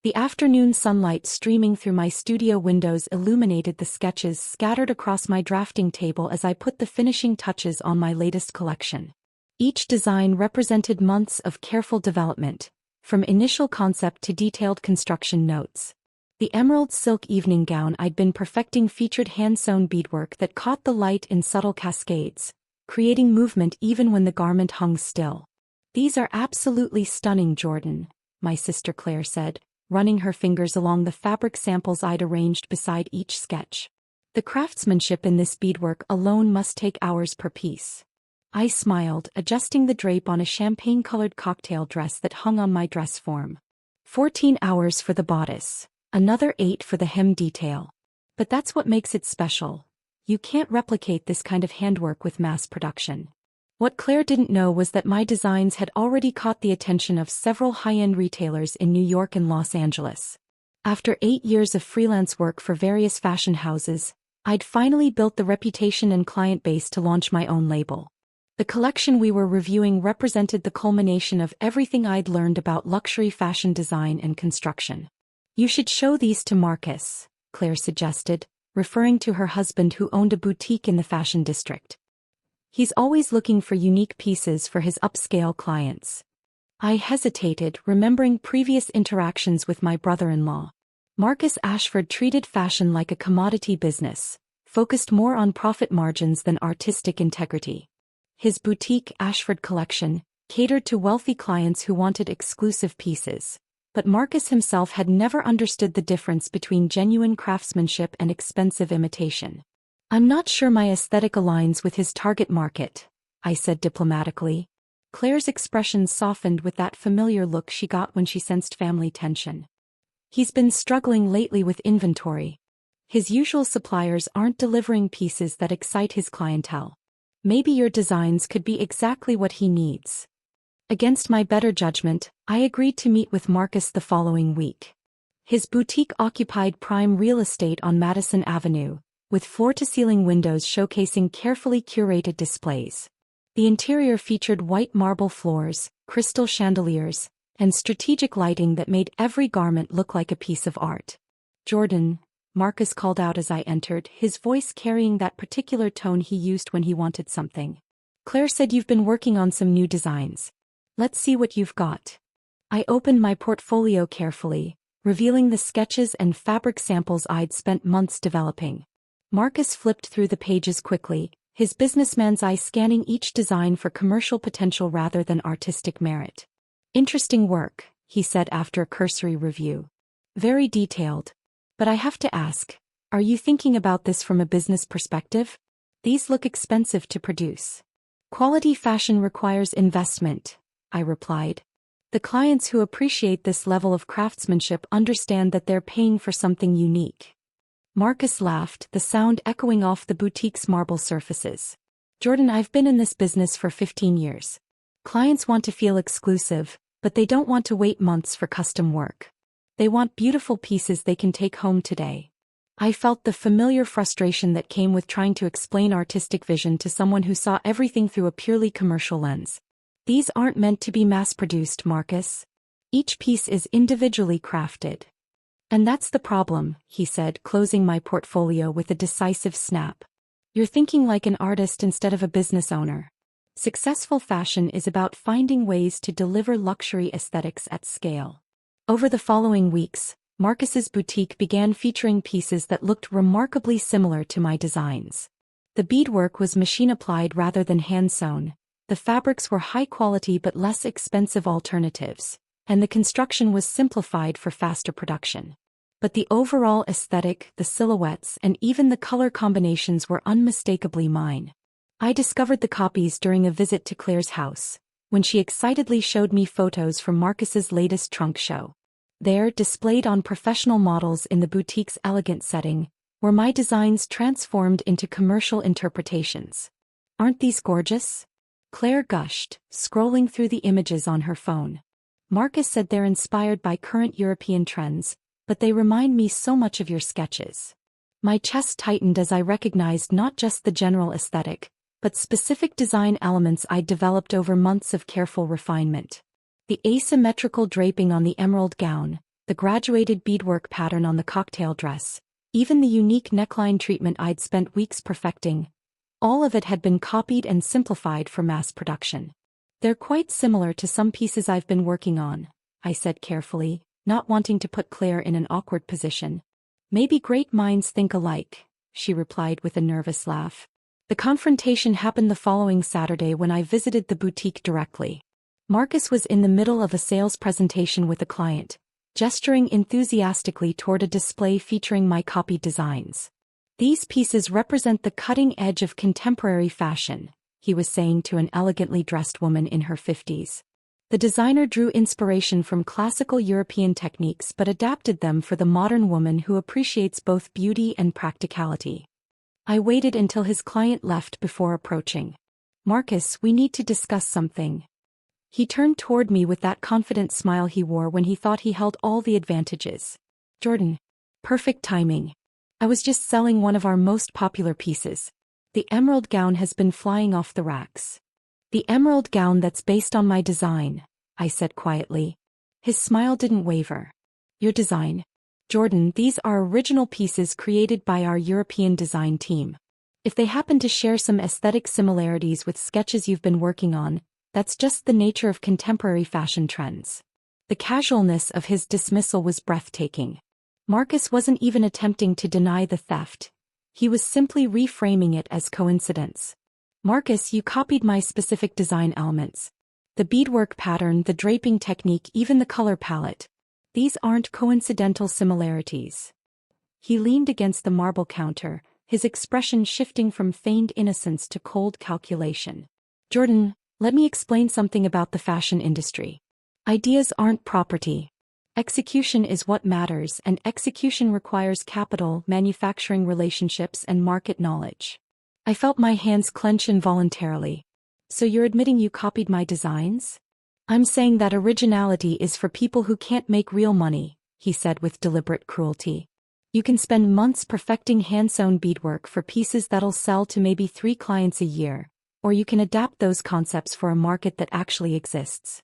The afternoon sunlight streaming through my studio windows illuminated the sketches scattered across my drafting table as I put the finishing touches on my latest collection. Each design represented months of careful development, from initial concept to detailed construction notes. The emerald silk evening gown I'd been perfecting featured hand-sewn beadwork that caught the light in subtle cascades, creating movement even when the garment hung still. "These are absolutely stunning, Jordan," my sister Claire said, running her fingers along the fabric samples I'd arranged beside each sketch. "The craftsmanship in this beadwork alone must take hours per piece." I smiled, adjusting the drape on a champagne-colored cocktail dress that hung on my dress form. 14 hours for the bodice, another 8 for the hem detail. But that's what makes it special. You can't replicate this kind of handwork with mass production. What Claire didn't know was that my designs had already caught the attention of several high-end retailers in New York and Los Angeles. After 8 years of freelance work for various fashion houses, I'd finally built the reputation and client base to launch my own label. The collection we were reviewing represented the culmination of everything I'd learned about luxury fashion design and construction. "You should show these to Marcus," Claire suggested, referring to her husband who owned a boutique in the fashion district. "He's always looking for unique pieces for his upscale clients." I hesitated, remembering previous interactions with my brother-in-law. Marcus Ashford treated fashion like a commodity business, focused more on profit margins than artistic integrity. His boutique Ashford collection catered to wealthy clients who wanted exclusive pieces, but Marcus himself had never understood the difference between genuine craftsmanship and expensive imitation. "I'm not sure my aesthetic aligns with his target market," I said diplomatically. Claire's expression softened with that familiar look she got when she sensed family tension. "He's been struggling lately with inventory. His usual suppliers aren't delivering pieces that excite his clientele. Maybe your designs could be exactly what he needs." Against my better judgment, I agreed to meet with Marcus the following week. His boutique occupied prime real estate on Madison Avenue, with floor-to-ceiling windows showcasing carefully curated displays. The interior featured white marble floors, crystal chandeliers, and strategic lighting that made every garment look like a piece of art. "Jordan," Marcus called out as I entered, his voice carrying that particular tone he used when he wanted something. "Claire said you've been working on some new designs. Let's see what you've got." I opened my portfolio carefully, revealing the sketches and fabric samples I'd spent months developing. Marcus flipped through the pages quickly, his businessman's eye scanning each design for commercial potential rather than artistic merit. "Interesting work," he said after a cursory review. "Very detailed. But I have to ask, are you thinking about this from a business perspective? These look expensive to produce." "Quality fashion requires investment," I replied. "The clients who appreciate this level of craftsmanship understand that they're paying for something unique." Marcus laughed, the sound echoing off the boutique's marble surfaces. "Jordan, I've been in this business for 15 years. Clients want to feel exclusive, but they don't want to wait months for custom work. They want beautiful pieces they can take home today." I felt the familiar frustration that came with trying to explain artistic vision to someone who saw everything through a purely commercial lens. "These aren't meant to be mass-produced, Marcus. Each piece is individually crafted." "And that's the problem," he said, closing my portfolio with a decisive snap. "You're thinking like an artist instead of a business owner. Successful fashion is about finding ways to deliver luxury aesthetics at scale." Over the following weeks, Marcus's boutique began featuring pieces that looked remarkably similar to my designs. The beadwork was machine-applied rather than hand-sewn, the fabrics were high-quality but less expensive alternatives, and the construction was simplified for faster production. But the overall aesthetic, the silhouettes, and even the color combinations were unmistakably mine. I discovered the copies during a visit to Claire's house, when she excitedly showed me photos from Marcus's latest trunk show. There, displayed on professional models in the boutique's elegant setting, were my designs transformed into commercial interpretations. "Aren't these gorgeous?" Claire gushed, scrolling through the images on her phone. "Marcus said they're inspired by current European trends, but they remind me so much of your sketches." My chest tightened as I recognized not just the general aesthetic, but specific design elements I'd developed over months of careful refinement. The asymmetrical draping on the emerald gown, the graduated beadwork pattern on the cocktail dress, even the unique neckline treatment I'd spent weeks perfecting. All of it had been copied and simplified for mass production. They're quite similar to some pieces I've been working on, I said carefully, not wanting to put Claire in an awkward position. Maybe great minds think alike, she replied with a nervous laugh. The confrontation happened the following Saturday when I visited the boutique directly. Marcus was in the middle of a sales presentation with a client, gesturing enthusiastically toward a display featuring my copied designs. These pieces represent the cutting edge of contemporary fashion, he was saying to an elegantly dressed woman in her 50s. The designer drew inspiration from classical European techniques but adapted them for the modern woman who appreciates both beauty and practicality. I waited until his client left before approaching. Marcus, we need to discuss something. He turned toward me with that confident smile he wore when he thought he held all the advantages. Jordan. Perfect timing. I was just selling one of our most popular pieces. The emerald gown has been flying off the racks. The emerald gown that's based on my design, I said quietly. His smile didn't waver. Your design? Jordan, these are original pieces created by our European design team. If they happen to share some aesthetic similarities with sketches you've been working on, that's just the nature of contemporary fashion trends. The casualness of his dismissal was breathtaking. Marcus wasn't even attempting to deny the theft. He was simply reframing it as coincidence. Marcus, you copied my specific design elements. The beadwork pattern, the draping technique, even the color palette. These aren't coincidental similarities. He leaned against the marble counter, his expression shifting from feigned innocence to cold calculation. Jordan, let me explain something about the fashion industry. Ideas aren't property. Execution is what matters, and execution requires capital, manufacturing relationships, and market knowledge. I felt my hands clench involuntarily. So you're admitting you copied my designs? I'm saying that originality is for people who can't make real money, he said with deliberate cruelty. You can spend months perfecting hand-sewn beadwork for pieces that'll sell to maybe 3 clients a year, or you can adapt those concepts for a market that actually exists.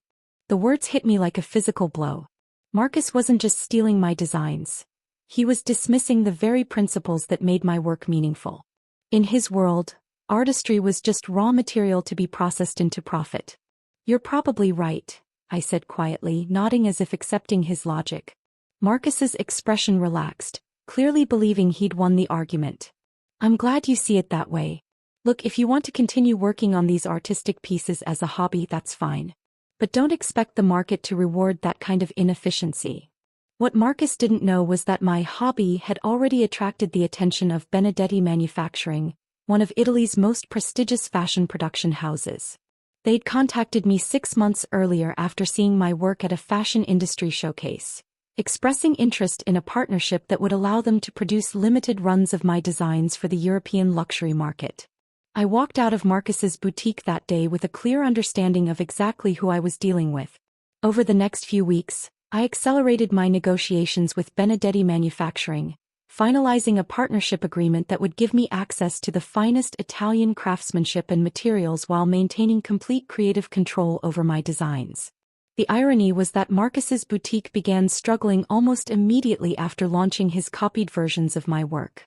The words hit me like a physical blow. Marcus wasn't just stealing my designs. He was dismissing the very principles that made my work meaningful. In his world, artistry was just raw material to be processed into profit. You're probably right, I said quietly, nodding as if accepting his logic. Marcus's expression relaxed, clearly believing he'd won the argument. I'm glad you see it that way. Look, if you want to continue working on these artistic pieces as a hobby, that's fine. But don't expect the market to reward that kind of inefficiency. What Marcus didn't know was that my hobby had already attracted the attention of Benedetti Manufacturing, one of Italy's most prestigious fashion production houses. They'd contacted me 6 months earlier after seeing my work at a fashion industry showcase, expressing interest in a partnership that would allow them to produce limited runs of my designs for the European luxury market. I walked out of Marcus's boutique that day with a clear understanding of exactly who I was dealing with. Over the next few weeks, I accelerated my negotiations with Benedetti Manufacturing, finalizing a partnership agreement that would give me access to the finest Italian craftsmanship and materials while maintaining complete creative control over my designs. The irony was that Marcus's boutique began struggling almost immediately after launching his copied versions of my work.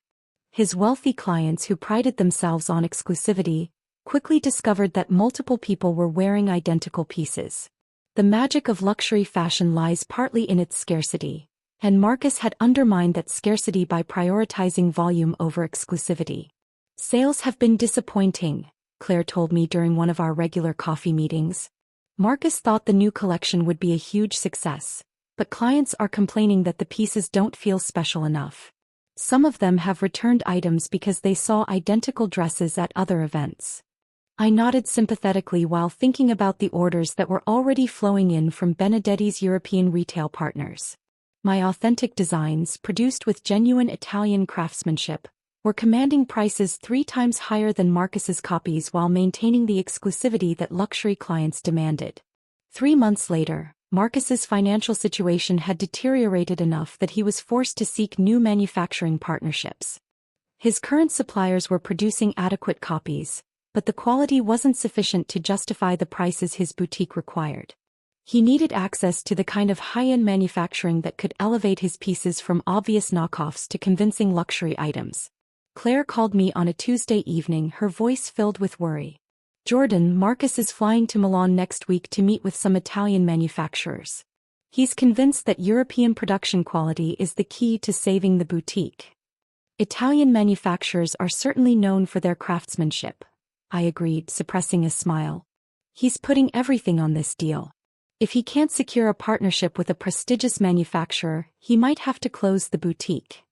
His wealthy clients, who prided themselves on exclusivity, quickly discovered that multiple people were wearing identical pieces. The magic of luxury fashion lies partly in its scarcity, and Marcus had undermined that scarcity by prioritizing volume over exclusivity. Sales have been disappointing, Claire told me during one of our regular coffee meetings. Marcus thought the new collection would be a huge success, but clients are complaining that the pieces don't feel special enough. Some of them have returned items because they saw identical dresses at other events. I nodded sympathetically while thinking about the orders that were already flowing in from Benedetti's European retail partners. My authentic designs, produced with genuine Italian craftsmanship, were commanding prices 3 times higher than Marcus's copies while maintaining the exclusivity that luxury clients demanded. 3 months later, Marcus's financial situation had deteriorated enough that he was forced to seek new manufacturing partnerships. His current suppliers were producing adequate copies, but the quality wasn't sufficient to justify the prices his boutique required. He needed access to the kind of high-end manufacturing that could elevate his pieces from obvious knockoffs to convincing luxury items. Claire called me on a Tuesday evening, her voice filled with worry. "Jordan, Marcus is flying to Milan next week to meet with some Italian manufacturers. He's convinced that European production quality is the key to saving the boutique." "Italian manufacturers are certainly known for their craftsmanship," I agreed, suppressing a smile. "He's putting everything on this deal. If he can't secure a partnership with a prestigious manufacturer, he might have to close the boutique."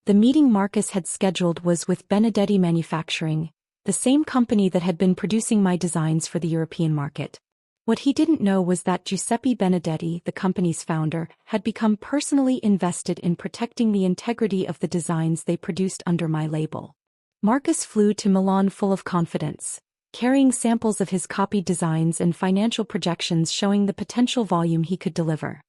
The meeting Marcus had scheduled was with Benedetti Manufacturing, the same company that had been producing my designs for the European market. What he didn't know was that Giuseppe Benedetti, the company's founder, had become personally invested in protecting the integrity of the designs they produced under my label. Marcus flew to Milan full of confidence, carrying samples of his copied designs and financial projections showing the potential volume he could deliver.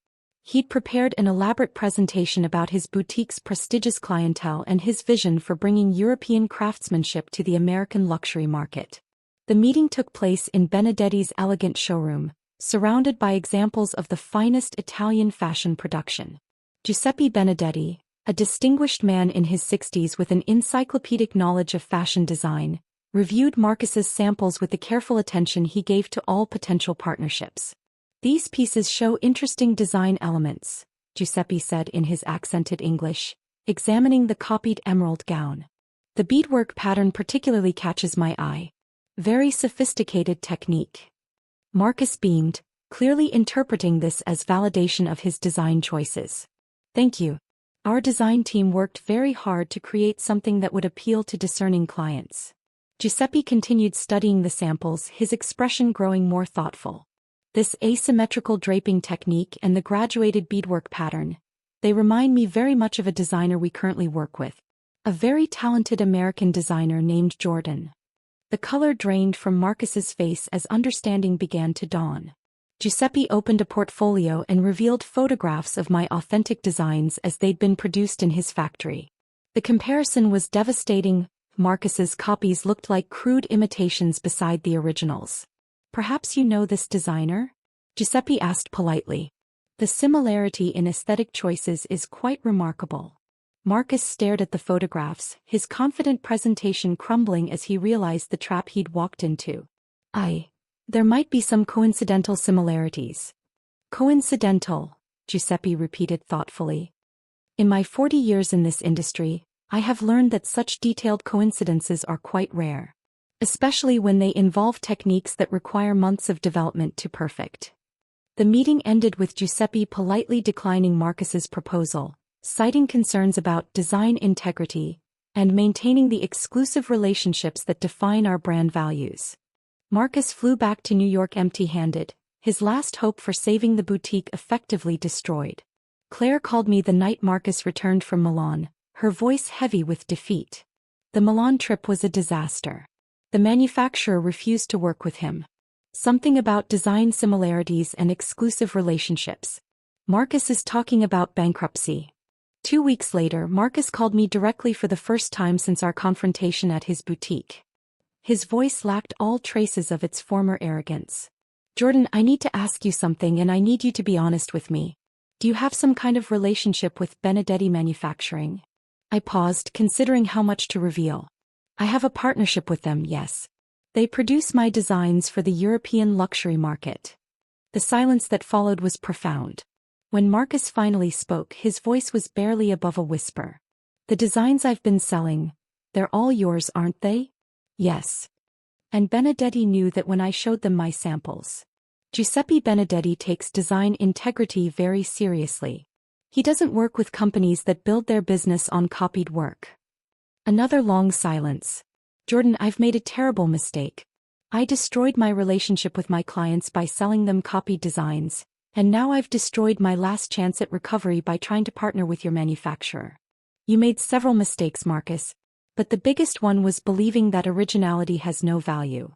He'd prepared an elaborate presentation about his boutique's prestigious clientele and his vision for bringing European craftsmanship to the American luxury market. The meeting took place in Benedetti's elegant showroom, surrounded by examples of the finest Italian fashion production. Giuseppe Benedetti, a distinguished man in his 60s with an encyclopedic knowledge of fashion design, reviewed Marcus's samples with the careful attention he gave to all potential partnerships. "These pieces show interesting design elements," Giuseppe said in his accented English, examining the copied emerald gown. "The beadwork pattern particularly catches my eye. Very sophisticated technique." Marcus beamed, clearly interpreting this as validation of his design choices. "Thank you. Our design team worked very hard to create something that would appeal to discerning clients." Giuseppe continued studying the samples, his expression growing more thoughtful. "This asymmetrical draping technique and the graduated beadwork pattern, they remind me very much of a designer we currently work with. A very talented American designer named Jordan." The color drained from Marcus's face as understanding began to dawn. Giuseppe opened a portfolio and revealed photographs of my authentic designs as they'd been produced in his factory. The comparison was devastating. Marcus's copies looked like crude imitations beside the originals. "Perhaps you know this designer?" Giuseppe asked politely. "The similarity in aesthetic choices is quite remarkable." Marcus stared at the photographs, his confident presentation crumbling as he realized the trap he'd walked into. There might be some coincidental similarities." "Coincidental," Giuseppe repeated thoughtfully. "In my 40 years in this industry, I have learned that such detailed coincidences are quite rare, especially when they involve techniques that require months of development to perfect." The meeting ended with Giuseppe politely declining Marcus's proposal, citing concerns about design integrity and maintaining the exclusive relationships that define our brand values. Marcus flew back to New York empty-handed, his last hope for saving the boutique effectively destroyed. Claire called me the night Marcus returned from Milan, her voice heavy with defeat. The Milan trip was a disaster. The manufacturer refused to work with him. Something about design similarities and exclusive relationships. Marcus is talking about bankruptcy. 2 weeks later, Marcus called me directly for the first time since our confrontation at his boutique. His voice lacked all traces of its former arrogance. "Jordan, I need to ask you something and I need you to be honest with me. Do you have some kind of relationship with Benedetti Manufacturing?" I paused, considering how much to reveal. "I have a partnership with them, yes. They produce my designs for the European luxury market." The silence that followed was profound. When Marcus finally spoke, his voice was barely above a whisper. "The designs I've been selling, they're all yours, aren't they?" "Yes." And Benedetti knew that when I showed them my samples. Giuseppe Benedetti takes design integrity very seriously. He doesn't work with companies that build their business on copied work. Another long silence. "Jordan, I've made a terrible mistake. I destroyed my relationship with my clients by selling them copied designs, and now I've destroyed my last chance at recovery by trying to partner with your manufacturer." "You made several mistakes, Marcus, but the biggest one was believing that originality has no value."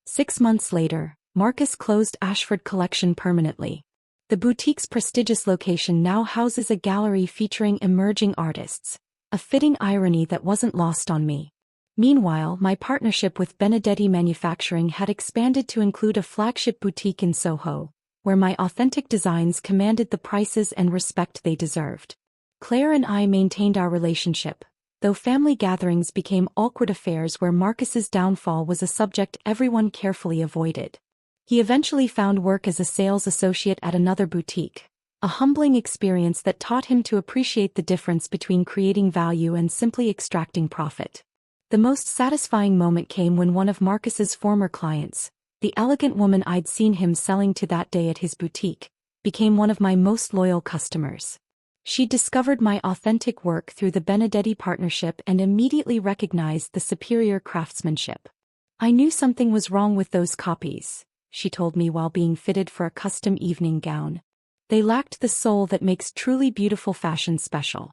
6 months later, Marcus closed Ashford Collection permanently. The boutique's prestigious location now houses a gallery featuring emerging artists, a fitting irony that wasn't lost on me. Meanwhile, my partnership with Benedetti Manufacturing had expanded to include a flagship boutique in Soho, where my authentic designs commanded the prices and respect they deserved. Claire and I maintained our relationship, though family gatherings became awkward affairs where Marcus's downfall was a subject everyone carefully avoided. He eventually found work as a sales associate at another boutique, a humbling experience that taught him to appreciate the difference between creating value and simply extracting profit. The most satisfying moment came when one of Marcus's former clients, the elegant woman I'd seen him selling to that day at his boutique, became one of my most loyal customers. She discovered my authentic work through the Benedetti partnership and immediately recognized the superior craftsmanship. "I knew something was wrong with those copies," she told me while being fitted for a custom evening gown. "They lacked the soul that makes truly beautiful fashion special.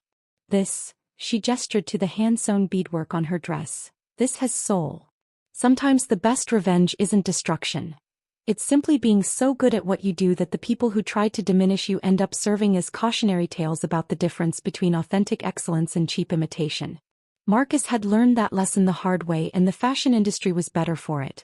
This," she gestured to the hand-sewn beadwork on her dress, "this has soul." Sometimes the best revenge isn't destruction. It's simply being so good at what you do that the people who try to diminish you end up serving as cautionary tales about the difference between authentic excellence and cheap imitation. Marcus had learned that lesson the hard way, and the fashion industry was better for it.